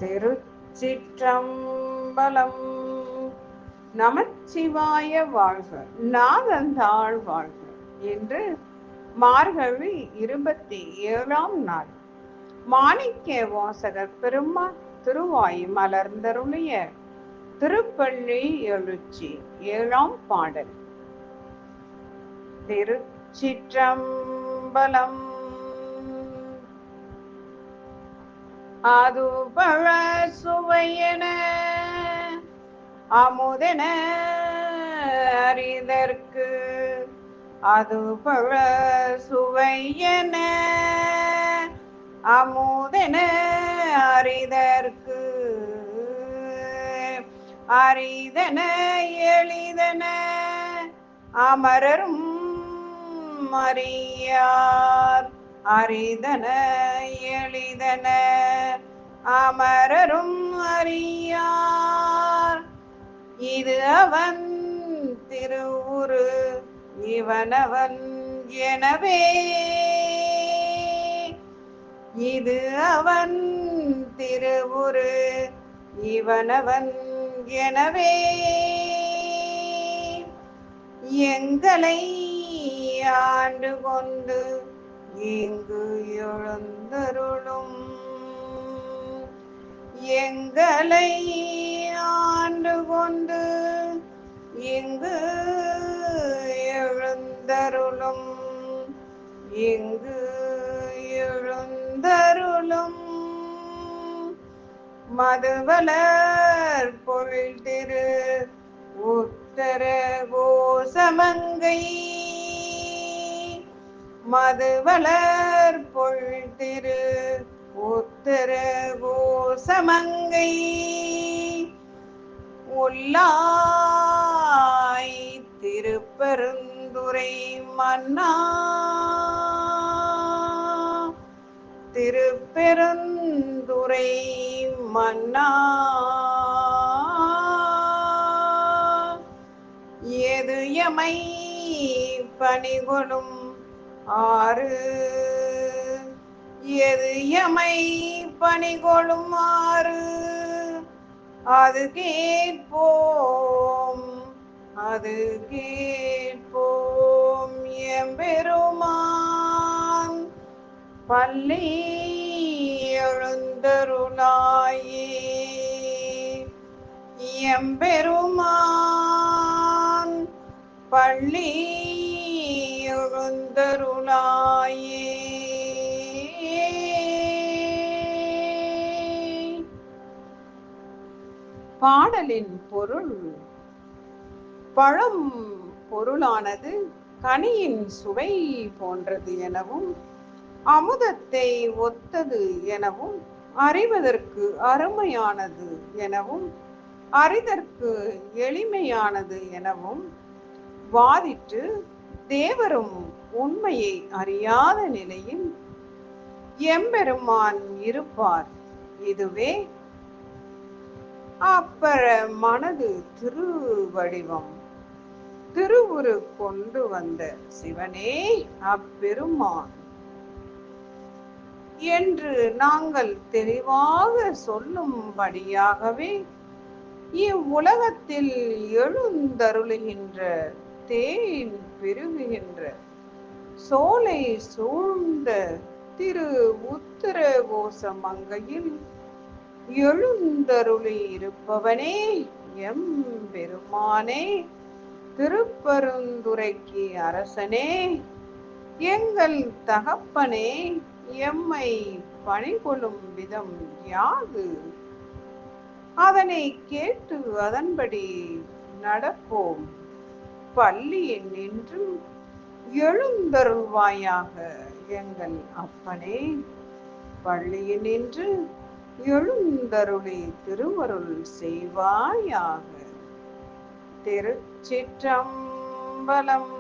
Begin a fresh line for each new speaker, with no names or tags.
திருச்சிற்றம்பலம். நமச்சிவாய வாழ்க, நாதந்தாள் வாழ்க என்று மார்கழி 27ஆம் நாள் மாணிக்க வாசகர் பெருமான் திருவாய் மலர்ந்தருளிய திருப்பள்ளி எழுச்சி 7ஆம் பாடல். திருச்சிற்றம்பலம். அது பழ சுவையென அமுதென அறிதற்கு, அது பழ சுவையென அமுதென அறிதற்கு, அரிதென எளிதென அமரரும் அறியார், அரிதன எளிதன அமரரும் அறியார். இது அவன் திருவுரு இவனவன் எனவே, இது அவன் திருவுரு இவனவன் எனவே, எங்களை ஆண்டு கொண்டு இங்கு எழுந்தருளும், எங்களை ஆண்டு கொண்டு இங்கு எழுந்தருளும், இங்கு எழுந்தருளும். மதுவலர் பொழில் திரு உத்தர கோசமங்கை, மதுவலர் பொழில் திரு உத்தர கோசமங்கை, உள்ளாய் திருப்பெருந்துறை மன்னா, திருப்பெருந்துறை மன்னா, எது எமை பணிகொளும் ஆறு, எது எமை பணிகொளும் ஆறு, அது கேட்போம், அது கேட்போம். எம்பெருமான் பள்ளி எழுந்தருளாயே, எம்பெருமான் பள்ளி எழுந்தருளாயே. பாடலின் பொருள்: பழம் பொருளானது கனியின் சுவை போன்றது எனவும், அமுதத்தை ஒத்தது எனவும், அறிவதற்கு அருமையானது எனவும், அறிதற்கு எளிமையானது எனவும் வாதிட்டு, தேவரும் உண்மையை அறியாத நிலையில் எம்பெருமான் இருப்பார். இதுவே அப்பற மனது திருவடிவம் திருவுரு கொண்டு வந்த சிவனே அப்பெருமான் என்று நாங்கள் தெளிவாக சொல்லும்படியாகவே இவ்வுலகத்தில் எழுந்தருளுகின்ற, தேன் பெருகுகின்ற, சோலை சூழ்ந்த திரு உத்தர கோசமங்கையில் எழுந்தருளி இருப்பவனே எம் பெருமானே, திருப்பெருந்துறைக்கு அரசனே, எங்கள் தகப்பனே, எம்மை பணிகொளும் விதம் யாது? அதனை கேட்டு அதன்படி நடப்போம். பள்ளியில் நின்று எழுந்தருள்வாயாக எங்கள் அப்பனே, பள்ளியில் நின்று எழுந்தருளி திருவருள் செய்வாயாக. திருச்சிற்றம்பலம்.